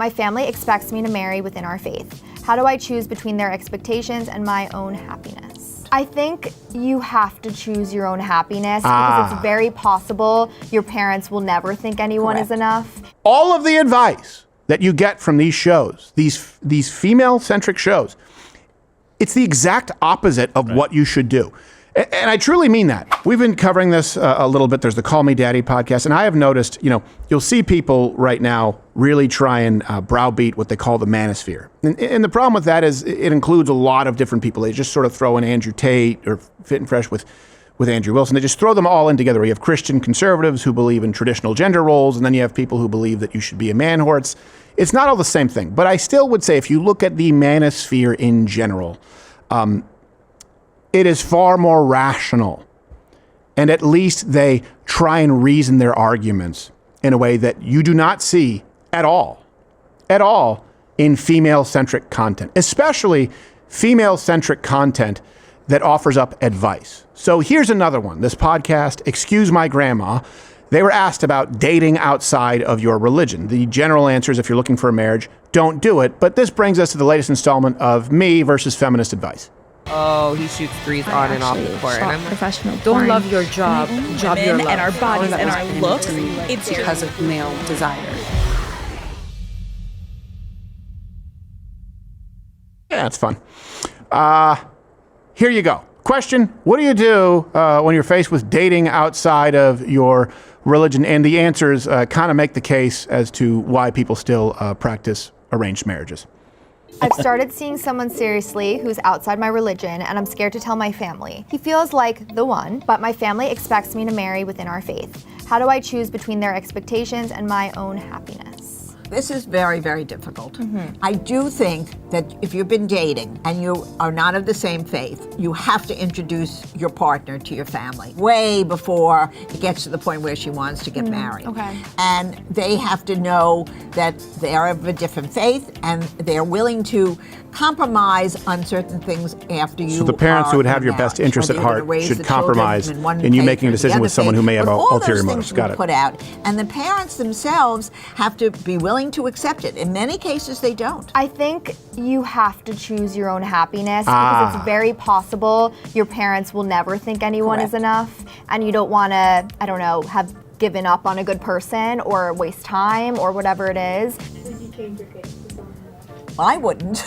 My family expects me to marry within our faith. How do I choose between their expectations and my own happiness? I think you have to choose your own happiness because it's very possible your parents will never think anyone is enough. All of the advice that you get from these shows, these female-centric shows, it's the exact opposite of what you should do. And I truly mean that. We've been covering this a little bit. There's the Call Me Daddy podcast. And I have noticed, you'll see people right now really try and browbeat what they call the manosphere. And the problem with that is it includes a lot of different people. They just sort of throw in Andrew Tate or Fit and Fresh with Andrew Wilson. They just throw them all in together. You have Christian conservatives who believe in traditional gender roles. And then you have people who believe that you should be a man whore. It's not all the same thing. But I still would say if you look at the manosphere in general, it is far more rational, and at least they try and reason their arguments in a way that you do not see at all in female-centric content, especially female-centric content that offers up advice. So here's another one. This podcast, Excuse My Grandma, they were asked about dating outside of your religion. The general answer is if you're looking for a marriage, don't do it. But this brings us to the latest installment of me versus feminist advice. Oh, he shoots threes on and off the court. And I'm professional don't porn. love your job. Job your love. And our bodies and our looks. It's because of male desire. Yeah, it's fun. Here you go. Question, what do you do when you're faced with dating outside of your religion? And the answers kind of make the case as to why people still practice arranged marriages. I've started seeing someone seriously who's outside my religion, and I'm scared to tell my family. He feels like the one, but my family expects me to marry within our faith. How do I choose between their expectations and my own happiness? This is very, very difficult. I do think that if you've been dating and you are not of the same faith, you have to introduce your partner to your family way before it gets to the point where she wants to get married. Okay. And they have to know that they are of a different faith and they're willing to compromise on certain things after you. So the parents who would have your best interest at heart should compromise in you making a decision with someone who may have ulterior motives. Got it. Put out, and the parents themselves have to be willing to accept it. In many cases, they don't. I think you have to choose your own happiness because it's very possible your parents will never think anyone is enough, and you don't want to, have given up on a good person or waste time or whatever it is. Would you change your faith? Well, I wouldn't.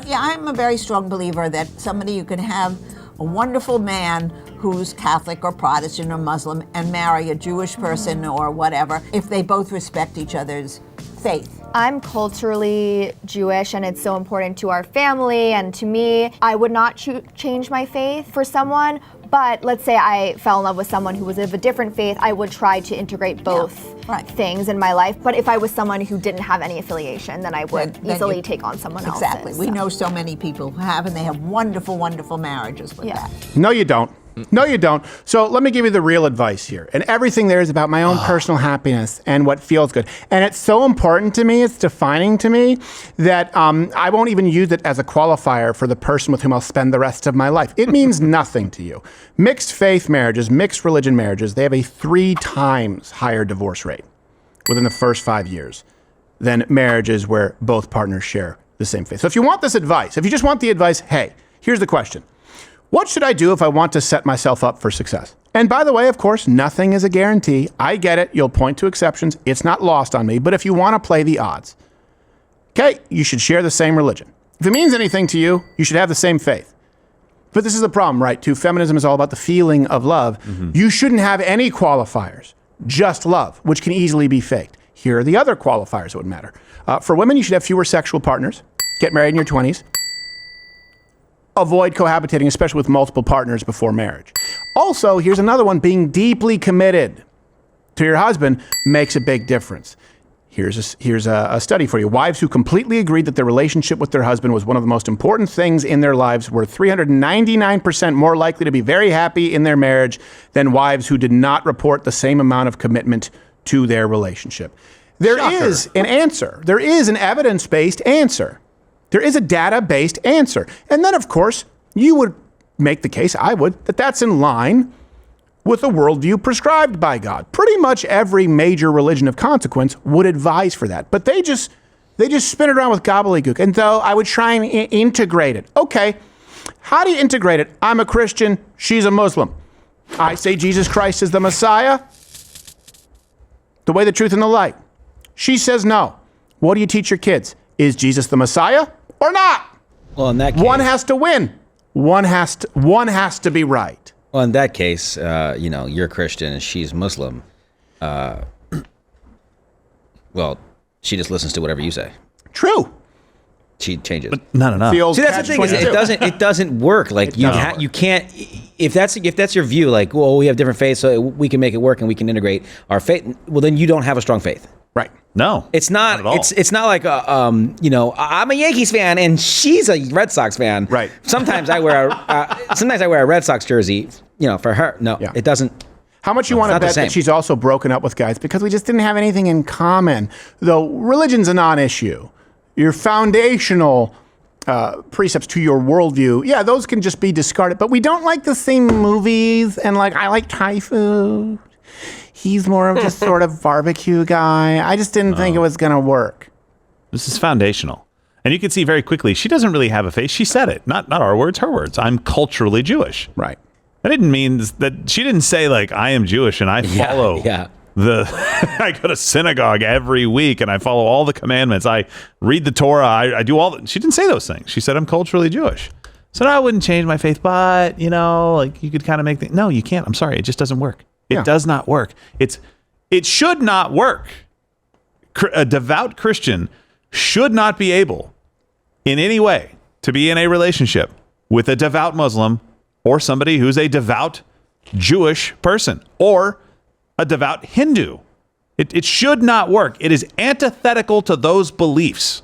Yeah, I'm a very strong believer that somebody you can have a wonderful man who's Catholic or Protestant or Muslim and marry a Jewish person or whatever if they both respect each other's faith. I'm culturally Jewish and it's so important to our family and to me. I would not change my faith for someone, but let's say I fell in love with someone who was of a different faith, I would try to integrate both things in my life. But if I was someone who didn't have any affiliation, then I would easily take on someone else's. Exactly. We know so many people who have, and they have wonderful, wonderful marriages with that. No, you don't. No, you don't. So let me give you the real advice here. And everything there is about my own personal happiness and what feels good. And it's so important to me, it's defining to me, that I won't even use it as a qualifier for the person with whom I'll spend the rest of my life. It means nothing to you. Mixed faith marriages, mixed religion marriages, they have a 3 times higher divorce rate within the first 5 years than marriages where both partners share the same faith. So if you want this advice, if you just want the advice, hey, here's the question. What should I do if I want to set myself up for success? And by the way, of course, nothing is a guarantee. I get it. You'll point to exceptions. It's not lost on me. But if you want to play the odds, okay, you should share the same religion. If it means anything to you, you should have the same faith. But this is the problem, right? Too. Feminism is all about the feeling of love. You shouldn't have any qualifiers, just love, which can easily be faked. Here are the other qualifiers that would matter. For women, you should have fewer sexual partners. Get married in your 20s. Avoid cohabitating, especially with multiple partners before marriage. Also, here's another one. Being deeply committed to your husband makes a big difference. Here's a study for you. Wives who completely agreed that their relationship with their husband was one of the most important things in their lives were 399% more likely to be very happy in their marriage than wives who did not report the same amount of commitment to their relationship. There is an answer. There is an evidence-based answer. There is a data-based answer. And then, of course, you would make the case, I would, that that's in line with a worldview prescribed by God. Pretty much every major religion of consequence would advise for that. But they just They just spin it around with gobbledygook. And though I would try and integrate it. Okay, how do you integrate it? I'm a Christian, she's a Muslim. I say Jesus Christ is the Messiah, the way, the truth, and the light. She says no. What do you teach your kids? Is Jesus the Messiah or not? Well, in that case, one has to win. One has to be right. Well, in that case, you're Christian and she's Muslim. Well, she just listens to whatever you say. True. She changes. But not enough. See, that's the thing. Is it doesn't work. Like you can't. If that's your view, like, well, we have different faiths, so we can make it work and we can integrate our faith. Well, then you don't have a strong faith. Right. No, it's not. It's not like I'm a Yankees fan and she's a Red Sox fan. Right. Sometimes I wear a Red Sox jersey. For her. No, it doesn't. How much you want to bet that she's also broken up with guys because we just didn't have anything in common? Though religion's a non-issue. Your foundational precepts to your worldview, yeah, those can just be discarded. But we don't like the same movies, and I like Thai food. He's more of just sort of barbecue guy. I just didn't think it was going to work. This is foundational. And you can see very quickly, she doesn't really have a faith. She said it. Not our words, her words. I'm culturally Jewish. Right. That didn't mean that she didn't say I am Jewish and I follow I go to synagogue every week and I follow all the commandments. I read the Torah. I do she didn't say those things. She said, I'm culturally Jewish. So I wouldn't change my faith, but you could kind of make things. No, you can't. I'm sorry. It just doesn't work. It does not work. It should not work. A devout Christian should not be able in any way to be in a relationship with a devout Muslim or somebody who's a devout Jewish person or a devout Hindu. It should not work. It is antithetical to those beliefs.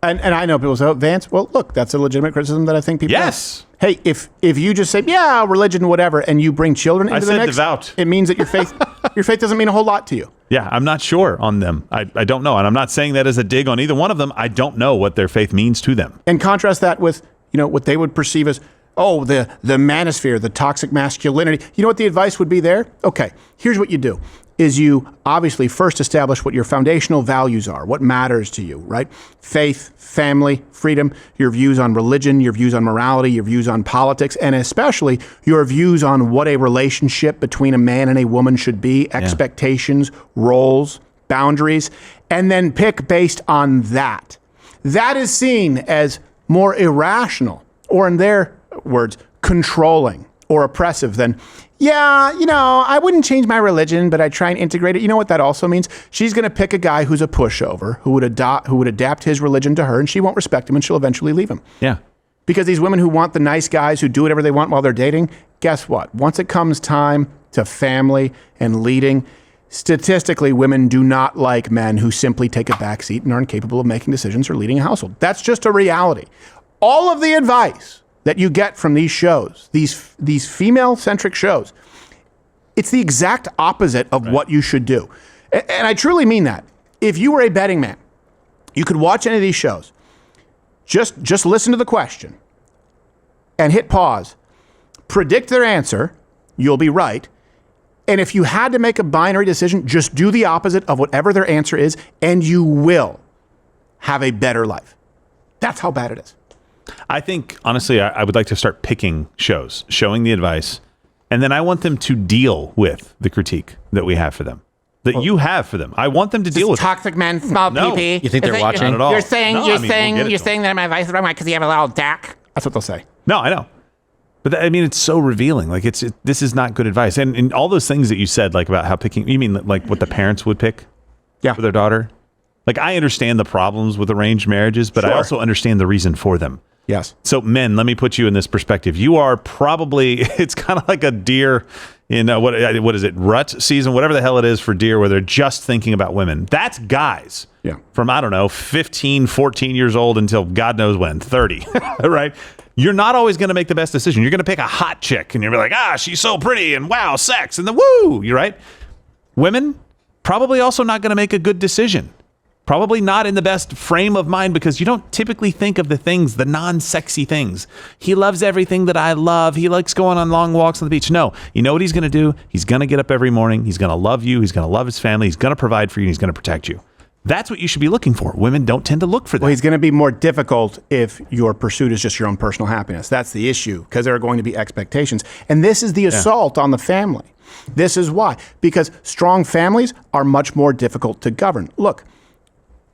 And I know people say, Vance, well, look, that's a legitimate criticism that I think people Yes. have. Hey, if you just say, yeah, religion, whatever, and you bring children into the mix, devout. It means that your faith doesn't mean a whole lot to you. Yeah, I'm not sure on them. I don't know. And I'm not saying that as a dig on either one of them. I don't know what their faith means to them. And contrast that with, what they would perceive as, the manosphere, the toxic masculinity. You know what the advice would be there? Okay, here's what you do. Is you obviously first establish what your foundational values are, what matters to you, right? Faith, family, freedom, your views on religion, your views on morality, your views on politics, and especially your views on what a relationship between a man and a woman should be, expectations, roles, boundaries, and then pick based on that. That is seen as more irrational, or in their words, controlling or oppressive than, I wouldn't change my religion, but I'd try and integrate it. You know what that also means? She's going to pick a guy who's a pushover, who would adapt his religion to her, and she won't respect him, and she'll eventually leave him. Yeah. Because these women who want the nice guys who do whatever they want while they're dating, guess what? Once it comes time to family and leading, statistically, women do not like men who simply take a backseat and aren't capable of making decisions or leading a household. That's just a reality. All of the advice that you get from these shows, these female-centric shows, it's the exact opposite of what you should do. And I truly mean that. If you were a betting man, you could watch any of these shows, just listen to the question and hit pause, predict their answer, you'll be right. And if you had to make a binary decision, just do the opposite of whatever their answer is, and you will have a better life. That's how bad it is. I think, honestly, I would like to start picking shows, showing the advice, and then I want them to deal with the critique that we have for them, that you have for them. I want them to deal with toxic men, small pee-pee. You think they're watching? Not at all. You're saying we'll that my advice is wrong because you have a little deck. That's what they'll say. No, I know. But it's so revealing. This is not good advice. And all those things that you said, about how picking, you mean what the parents would pick for their daughter? I understand the problems with arranged marriages, but I also understand the reason for them. Yes. So men, let me put you in this perspective. You are probably, it's kind of like a deer in what is it, rut season, whatever the hell it is for deer, where they're just thinking about women. That's guys from, 15, 14 years old until God knows when, 30, right? You're not always going to make the best decision. You're going to pick a hot chick and you're like, she's so pretty and wow, sex and the woo, you're right. Women, probably also not going to make a good decision. Probably not in the best frame of mind because you don't typically think of the things, the non-sexy things. He loves everything that I love. He likes going on long walks on the beach. No, you know what he's going to do? He's going to get up every morning. He's going to love you. He's going to love his family. He's going to provide for you. And he's going to protect you. That's what you should be looking for. Women don't tend to look for that. Well, he's going to be more difficult if your pursuit is just your own personal happiness. That's the issue, because there are going to be expectations. And this is the assault on the family. This is why. Because strong families are much more difficult to govern. Look,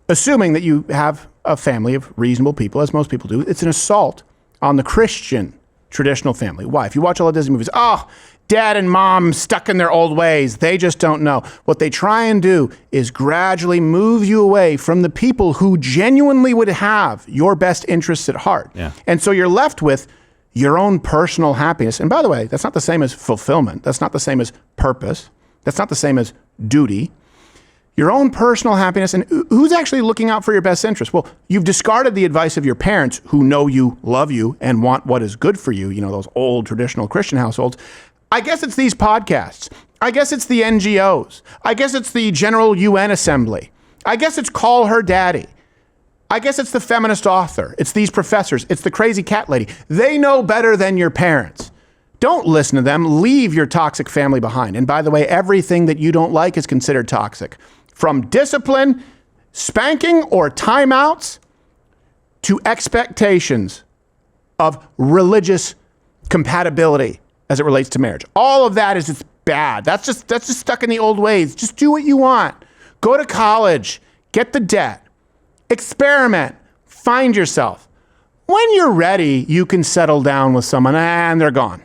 assuming that you have a family of reasonable people, as most people do, it's an assault on the Christian traditional family. Why? If you watch all the Disney movies, dad and mom stuck in their old ways. They just don't know. What they try and do is gradually move you away from the people who genuinely would have your best interests at heart. Yeah. And so you're left with your own personal happiness. And by the way, that's not the same as fulfillment. That's not the same as purpose. That's not the same as duty. Your own personal happiness. And who's actually looking out for your best interest? Well, you've discarded the advice of your parents who know you, love you, and want what is good for you. You know, those old traditional Christian households. I guess it's these podcasts. I guess it's the NGOs. I guess it's the General UN Assembly. I guess it's Call Her Daddy. I guess it's the feminist author. It's these professors. It's the crazy cat lady. They know better than your parents. Don't listen to them. Leave your toxic family behind. And by the way, everything that you don't like is considered toxic. From discipline, spanking, or timeouts to expectations of religious compatibility as it relates to marriage. All of that is just bad. That's just stuck in the old ways. Just do what you want. Go to college, get the debt, experiment, find yourself. When you're ready, you can settle down with someone and they're gone.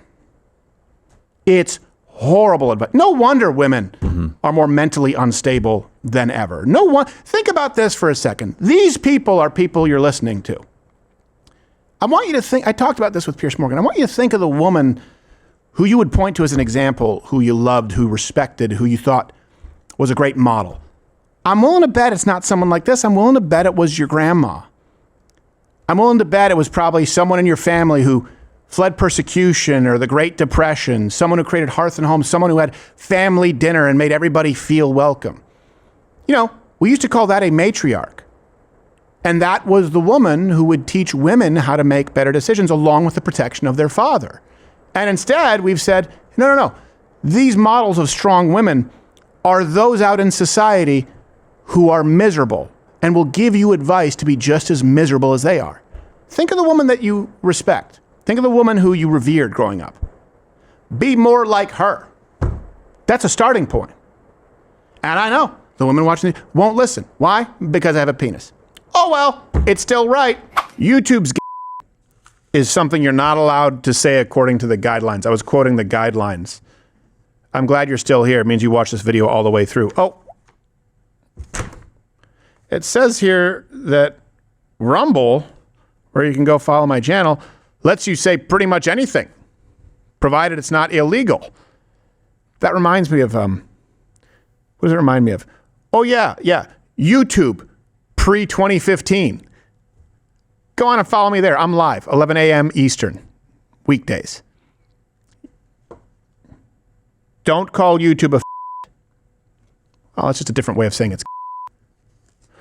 It's horrible advice. No wonder women are more mentally unstable than ever. Think about this for a second. These people are people you're listening to. I want you to think, I talked about this with Pierce Morgan. I want you to think of the woman who you would point to as an example, who you loved, who respected, who you thought was a great model. I'm willing to bet it's not someone like this. I'm willing to bet it was your grandma. I'm willing to bet it was probably someone in your family who fled persecution or the Great Depression, someone who created Hearth and Home, someone who had family dinner and made everybody feel welcome. You know, we used to call that a matriarch. And that was the woman who would teach women how to make better decisions along with the protection of their father. And instead, we've said, no. These models of strong women are those out in society who are miserable and will give you advice to be just as miserable as they are. Think of the woman that you respect. Think of the woman who you revered growing up. Be more like her. That's a starting point. And I know the women watching won't listen. Why? Because I have a penis. Oh, well, it's still right. YouTube's is something you're not allowed to say according to the guidelines. I was quoting the guidelines. I'm glad you're still here. It means you watched this video all the way through. Oh, it says here that Rumble, where you can go follow my channel, lets you say pretty much anything, provided it's not illegal. That reminds me of, what does it remind me of? Oh, yeah. YouTube, pre-2015. Go on and follow me there. I'm live, 11 a.m. Eastern, weekdays. Don't call YouTube a. Oh, it's just a different way of saying it's.